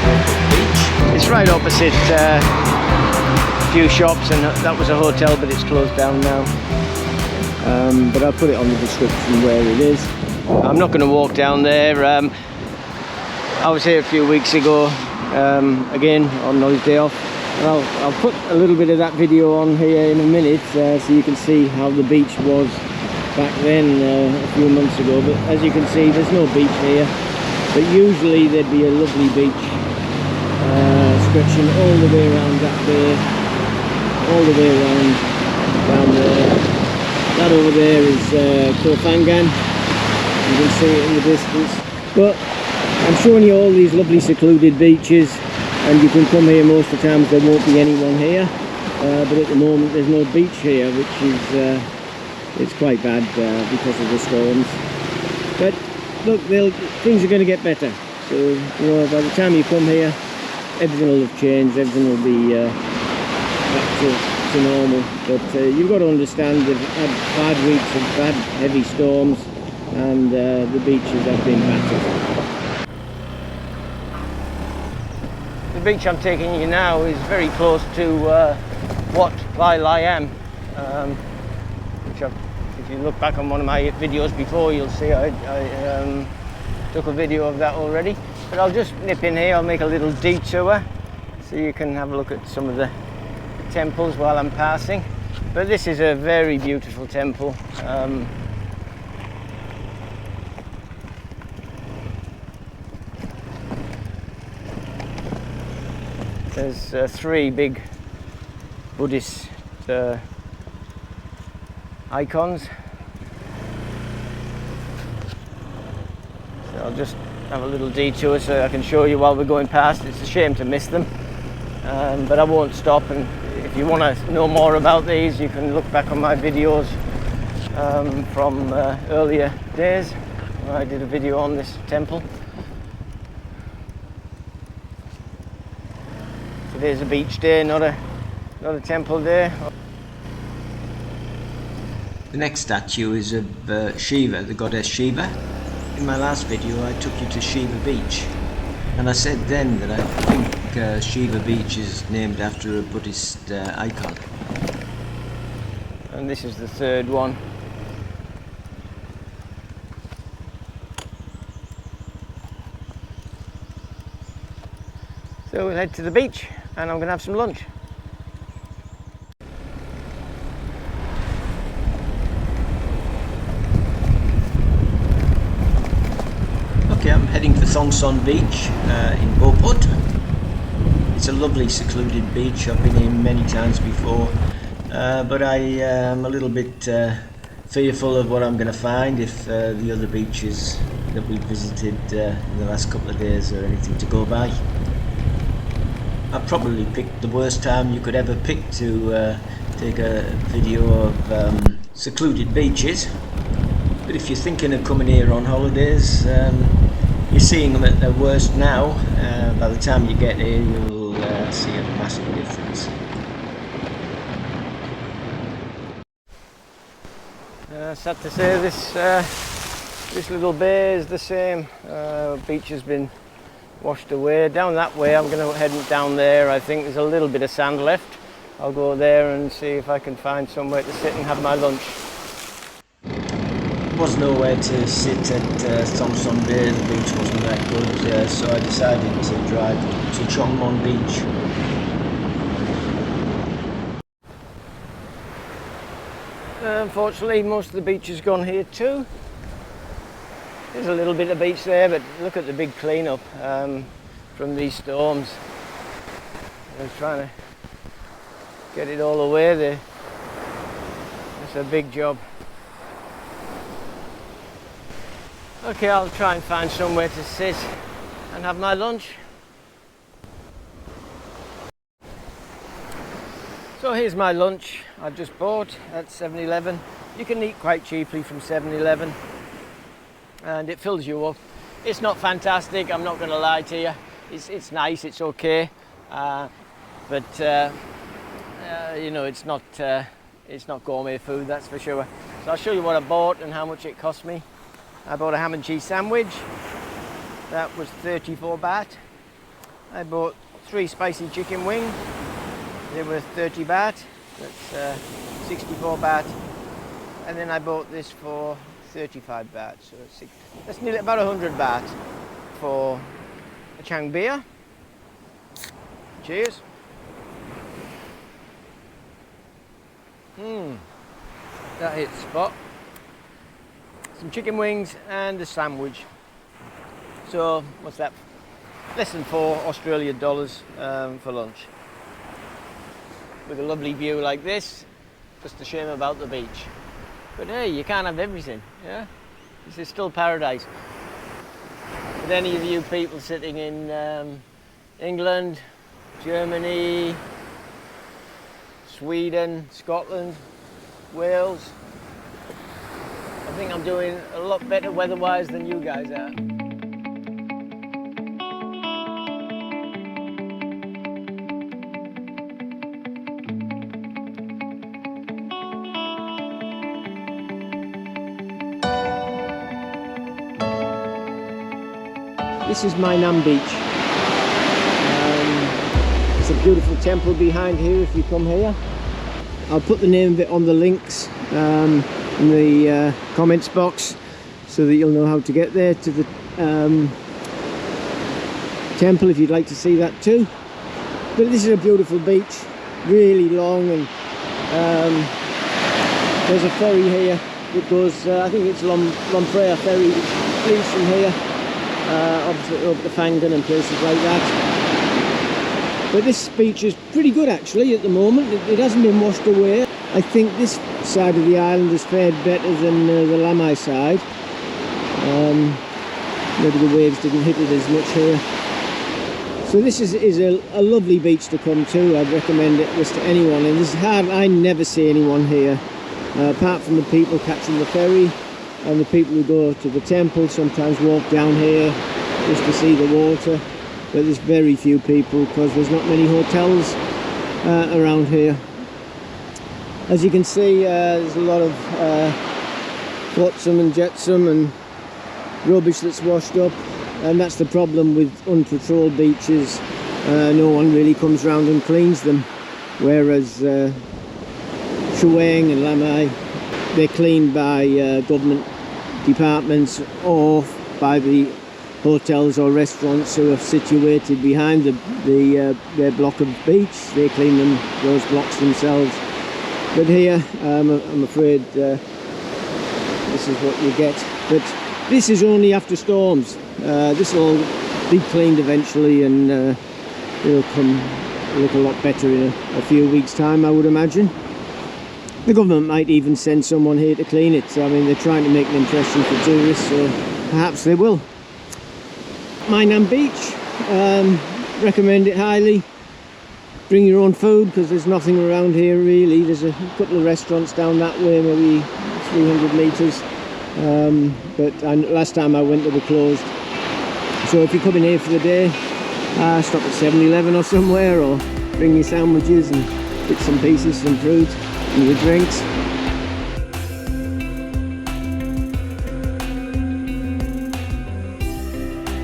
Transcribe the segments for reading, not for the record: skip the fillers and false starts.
beach. It's right opposite a few shops, and that was a hotel, but it's closed down now. But I'll put it on the description where it is. I'm not going to walk down there. I was here a few weeks ago, again on Noll's day off. And I'll put a little bit of that video on here in a minute, so you can see how the beach was back then a few months ago. But as you can see, there's no beach here, but usually there'd be a lovely beach stretching all the way around that bay, all the way around down there. That over there is Koh Phangan. You can see it in the distance. But I'm showing you all these lovely secluded beaches, and you can come here most of the times. There won't be anyone here, but at the moment there's no beach here, which is it's quite bad because of the storms. But look, things are going to get better. So you know, by the time you come here, everything will have changed. Everything will be back to normal. But you've got to understand they've had bad weeks of bad heavy storms, and the beaches have been battered. The beach I'm taking you now is very close to Wat Lai Lam, which if you look back on one of my videos before, you'll see I took a video of that already. But I'll just nip in here. I'll make a little detour so you can have a look at some of the temples while I'm passing. But this is a very beautiful temple. There's 3 big Buddhist icons. So I'll just have a little detour so I can show you while we're going past. It's a shame to miss them, but I won't stop. And if you want to know more about these, you can look back on my videos from earlier days where I did a video on this temple. Today's a beach day, not a temple day. The next statue is of Shiva, the goddess Shiva. In my last video I took you to Shiva Beach, and I said then that I think Shiva Beach is named after a Buddhist icon. And this is the 3rd one. So we'll head to the beach, and I'm going to have some lunch. Okay, I'm heading for Thong Son Beach in Beauport. It's a lovely secluded beach. I've been here many times before, but I am a little bit fearful of what I'm going to find if the other beaches that we've visited in the last couple of days are anything to go by. I probably picked the worst time you could ever pick to take a video of secluded beaches. But if you're thinking of coming here on holidays, you're seeing them at their worst now. By the time you get here, you'll see a massive difference. Sad to say, this little bay is the same. Beach has been washed away. Down that way, I'm going to head down there. I think there's a little bit of sand left. I'll go there and see if I can find somewhere to sit and have my lunch. There was nowhere to sit at Thong Son Bay. The beach wasn't that good, so I decided to drive to Chong Mon Beach. Unfortunately, most of the beach has gone here too. There's a little bit of beach there, but look at the big clean-up from these storms. I was trying to get it all away there. It's a big job. Okay, I'll try and find somewhere to sit and have my lunch. So here's my lunch I've just bought at 7-Eleven. You can eat quite cheaply from 7-Eleven. And it fills you up. It's not fantastic, I'm not going to lie to you. It's nice, it's okay, but you know, it's not gourmet food, that's for sure. So I'll show you what I bought and how much it cost me. I bought a ham and cheese sandwich. That was 34 baht. I bought 3 spicy chicken wings. They were 30 baht. That's 64 baht. And then I bought this for 35 baht. So that's nearly about 100 baht for a Chang beer. Cheers. That hits spot. Some chicken wings and a sandwich. So what's that? Less than 4 Australian dollars for lunch. With a lovely view like this. Just a shame about the beach. But hey, you can't have everything, yeah? This is still paradise. But any of you people sitting in England, Germany, Sweden, Scotland, Wales, I think I'm doing a lot better weather-wise than you guys are. This is Mai Nam Beach. It's a beautiful temple behind here if you come here. I'll put the name of it on the links in the comments box so that you'll know how to get there to the temple if you'd like to see that too. But this is a beautiful beach, really long, and there's a ferry here that goes, I think it's Lompraya ferry, leaves from here. Obviously up to Fangan and places like that. But this beach is pretty good actually at the moment. It hasn't been washed away. I think this side of the island has fared better than the Lamai side. Maybe the waves didn't hit it as much here. So this is a lovely beach to come to. I'd recommend this to anyone. And this is hard. I never see anyone here apart from the people catching the ferry. And the people who go to the temple sometimes walk down here just to see the water, but there's very few people because there's not many hotels around here. As you can see, there's a lot of flotsam and jetsam and rubbish that's washed up, and that's the problem with unpatrolled beaches. No one really comes round and cleans them, whereas Shuang and Lamai, they're cleaned by government departments or by the hotels or restaurants who are situated behind their block of beach. They clean those blocks themselves. But here, I'm afraid this is what you get. But this is only after storms. This will be cleaned eventually, and it'll look a lot better in a few weeks' time, I would imagine. The government might even send someone here to clean it. I mean, they're trying to make an impression for tourists, so perhaps they will. Mai Nam Beach, recommend it highly. Bring your own food because there's nothing around here really. There's a couple of restaurants down that way, maybe 300 metres. But last time I went they were closed. So if you're coming here for the day, stop at 7-Eleven or somewhere, or bring your sandwiches and bits and pieces, some fruit and your drinks.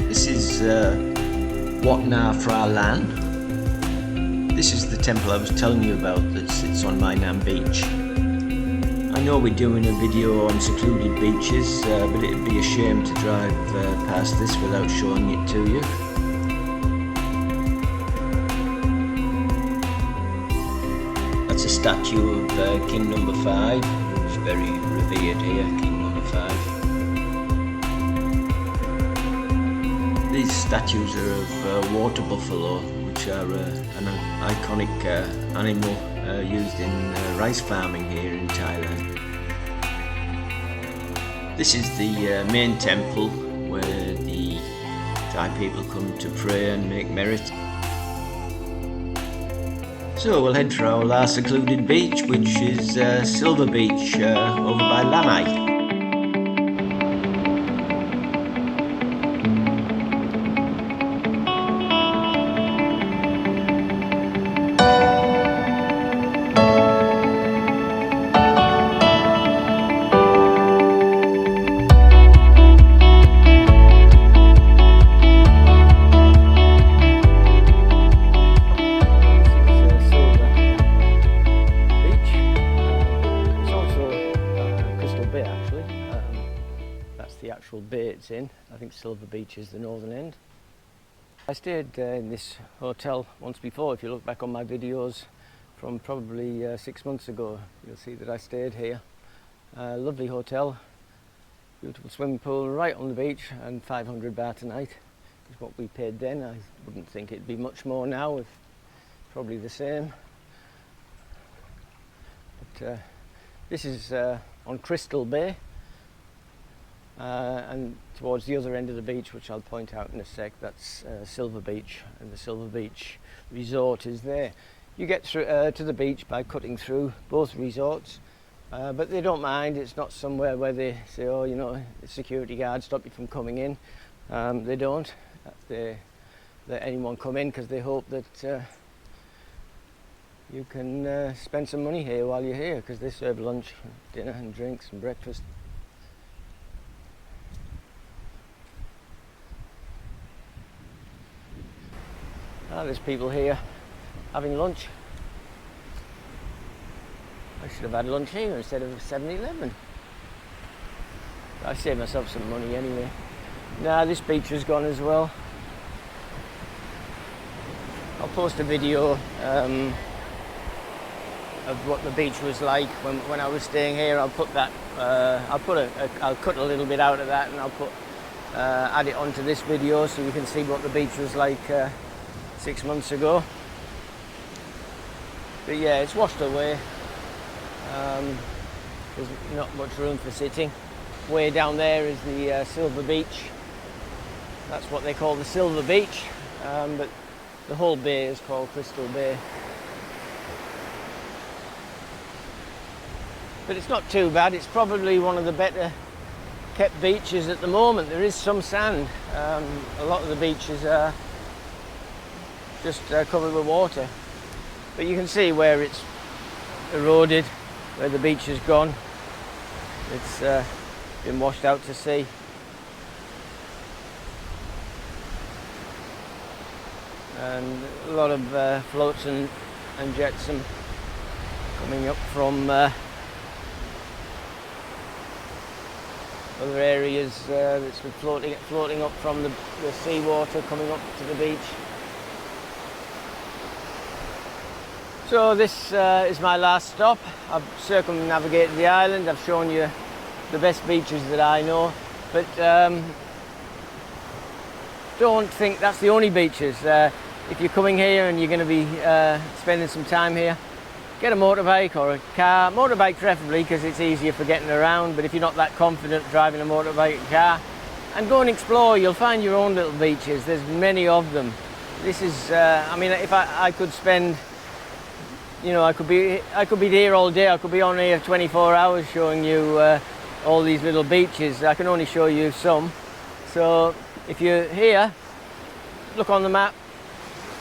This is Wat Na Phra Lan. This is the temple I was telling you about that sits on Mai Nam Beach. I know we're doing a video on secluded beaches, but it'd be a shame to drive past this without showing it to you. That's a statue of King Number 5, who's very revered here, King Number 5. These statues are of water buffalo, which are an iconic animal used in rice farming here in Thailand. This is the main temple where the Thai people come to pray and make merit. So we'll head for our last secluded beach, which is Silver Beach over by Lamai. the actual bay it's in. I think Silver Beach is the northern end. I stayed in this hotel once before. If you look back on my videos from probably 6 months ago, you'll see that I stayed here. Lovely hotel, beautiful swimming pool right on the beach, and 500 baht a night is what we paid then. I wouldn't think it'd be much more now, if probably the same. But this is on Crystal Bay, and towards the other end of the beach, which I'll point out in a sec, that's Silver Beach, and the Silver Beach resort is there. You get through to the beach by cutting through both resorts, but they don't mind. It's not somewhere where they say, oh, you know, the security guards stop you from coming in. They don't. They let anyone come in because they hope that you can spend some money here while you're here, because they serve lunch, dinner and drinks and breakfast. There's people here having lunch. I should have had lunch here instead of 7-Eleven. I saved myself some money anyway. Nah, this beach is gone as well. I'll post a video of what the beach was like when I was staying here. I'll put that. I'll cut a little bit out of that, and I'll put add it onto this video so you can see what the beach was like 6 months ago. But yeah, it's washed away. There's not much room for sitting. Way down there is the Silver Beach. That's what they call the Silver Beach, but the whole bay is called Crystal Bay. But it's not too bad. It's probably one of the better kept beaches at the moment. There is some sand. A lot of the beaches are just covered with water. But you can see where it's eroded, where the beach has gone. It's been washed out to sea. And a lot of floats and jetsam coming up from other areas that's been floating up from the seawater coming up to the beach. So this is my last stop. I've circumnavigated the island. I've shown you the best beaches that I know, but don't think that's the only beaches. If you're coming here and you're going to be spending some time here, get a motorbike or a car. Motorbike preferably, because it's easier for getting around, but if you're not that confident driving a motorbike or car, and go and explore. You'll find your own little beaches. There's many of them. This is, I mean, if I could spend, you know, I could be here all day. I could be on here 24 hours showing you all these little beaches. I can only show you some. So if you're here, look on the map,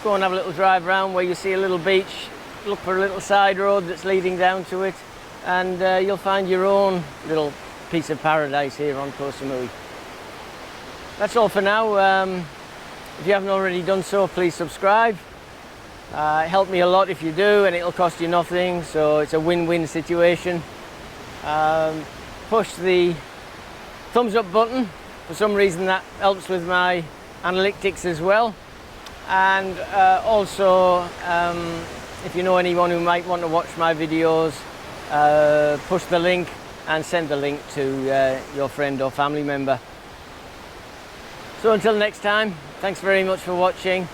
go and have a little drive around where you see a little beach, look for a little side road that's leading down to it, and you'll find your own little piece of paradise here on Koh Samui. That's all for now. If you haven't already done so, please subscribe. It helps me a lot if you do, and it'll cost you nothing, so it's a win-win situation. Push the thumbs up button. For some reason that helps with my analytics as well. And also, if you know anyone who might want to watch my videos, push the link and send the link to your friend or family member. So until next time, thanks very much for watching.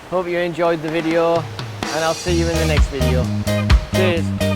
Hope you enjoyed the video, and I'll see you in the next video. Cheers.